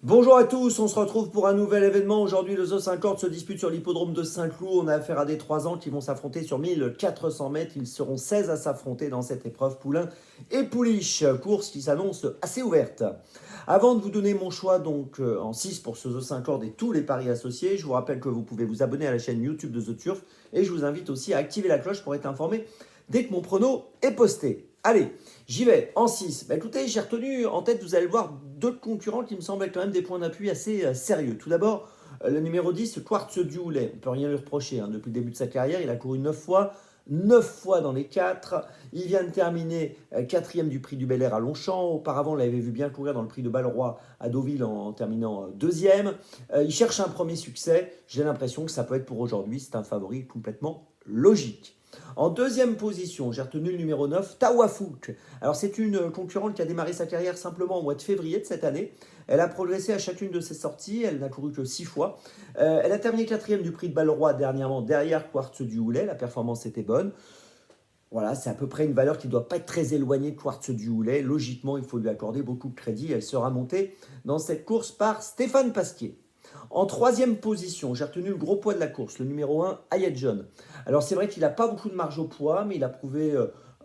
Bonjour à tous, on se retrouve pour un nouvel événement. Aujourd'hui, le Zoo 50 se dispute sur l'hippodrome de Saint-Cloud. On a affaire à des 3 ans qui vont s'affronter sur 1400 mètres. Ils seront 16 à s'affronter dans cette épreuve, poulain et pouliche. Course qui s'annonce assez ouverte. Avant de vous donner mon choix donc en 6 pour ce Zoo 50 et tous les paris associés, je vous rappelle que vous pouvez vous abonner à la chaîne YouTube de The Turf et je vous invite aussi à activer la cloche pour être informé dès que mon prono est posté. Allez, j'y vais en 6. Bah, écoutez, j'ai retenu en tête, vous allez le voir, d'autres concurrents qui me semblent être quand même des points d'appui assez sérieux. Tout d'abord, le numéro 10, Quartz du Houlet. On ne peut rien lui reprocher. Depuis le début de sa carrière, il a couru 9 fois. 9 fois dans les 4. Il vient de terminer 4e du prix du Bel Air à Longchamp. Auparavant, on l'avait vu bien courir dans le prix de Balleroy à Deauville en terminant 2e. Il cherche un premier succès. J'ai l'impression que ça peut être pour aujourd'hui. C'est un favori complètement logique. En deuxième position, j'ai retenu le numéro 9, Tawafouk. Alors c'est une concurrente qui a démarré sa carrière simplement au mois de février de cette année. Elle a progressé à chacune de ses sorties, elle n'a couru que 6 fois. Elle a terminé 4e du prix de Balleroy dernièrement derrière Quartz du Houlet, la performance était bonne. Voilà, c'est à peu près une valeur qui ne doit pas être très éloignée de Quartz du Houlet. Logiquement, il faut lui accorder beaucoup de crédit. Elle sera montée dans cette course par Stéphane Pasquier. En troisième position, j'ai retenu le gros poids de la course, le numéro 1, Hayat John. Alors c'est vrai qu'il n'a pas beaucoup de marge au poids, mais il a prouvé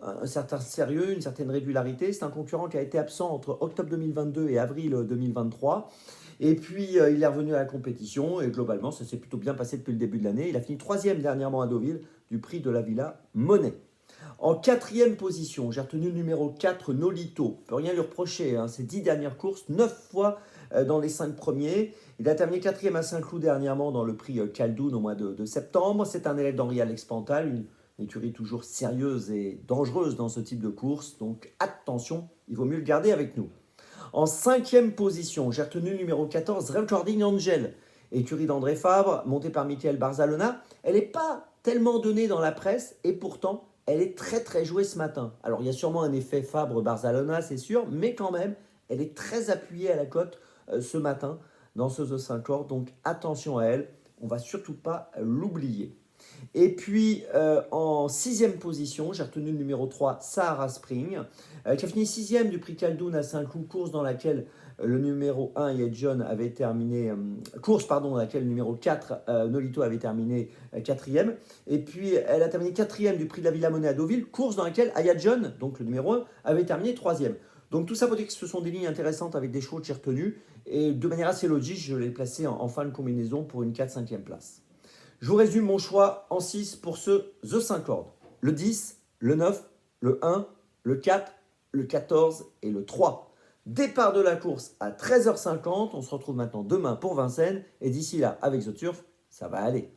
un certain sérieux, une certaine régularité. C'est un concurrent qui a été absent entre octobre 2022 et avril 2023. Et puis il est revenu à la compétition et globalement ça s'est plutôt bien passé depuis le début de l'année. Il a fini troisième dernièrement à Deauville du prix de la Villa Monet. En quatrième position, j'ai retenu le numéro 4, Nolito. On ne peut rien lui reprocher, ses 10 dernières courses, 9 fois dans les 5 premiers. Il a terminé quatrième à Saint-Cloud dernièrement dans le prix Caldoun au mois de septembre. C'est un élève d'Henri Alex Pantal, une écurie toujours sérieuse et dangereuse dans ce type de course. Donc attention, il vaut mieux le garder avec nous. En cinquième position, j'ai retenu le numéro 14, Recording Angel. Écurie d'André Fabre, montée par Michael Barzalona. Elle n'est pas tellement donnée dans la presse et pourtant, elle est très très jouée ce matin. Alors il y a sûrement un effet Fabre-Barzalona, c'est sûr, mais quand même, elle est très appuyée à la cote ce matin dans ce The 50. Donc attention à elle, on ne va surtout pas l'oublier. Et puis en sixième position, j'ai retenu le numéro 3, Sahara Spring, qui a fini sixième du prix Caldoun à Saint-Cloud, course dans laquelle le numéro 1, Yed John, avait terminé, dans laquelle le numéro 4, Nolito, avait terminé quatrième. Et puis elle a terminé quatrième du prix de la Villa Monet à Deauville, course dans laquelle Ayad John, donc le numéro 1, avait terminé troisième. Donc tout ça pour dire que ce sont des lignes intéressantes avec des chevaux que j'ai retenus. Et de manière assez logique, je l'ai placé en fin de combinaison pour une 4-5e place. Je vous résume mon choix en 6 pour ce The 50. Le 10, le 9, le 1, le 4, le 14 et le 3. Départ de la course à 13h50. On se retrouve maintenant demain pour Vincennes. Et d'ici là, avec The Turf, ça va aller.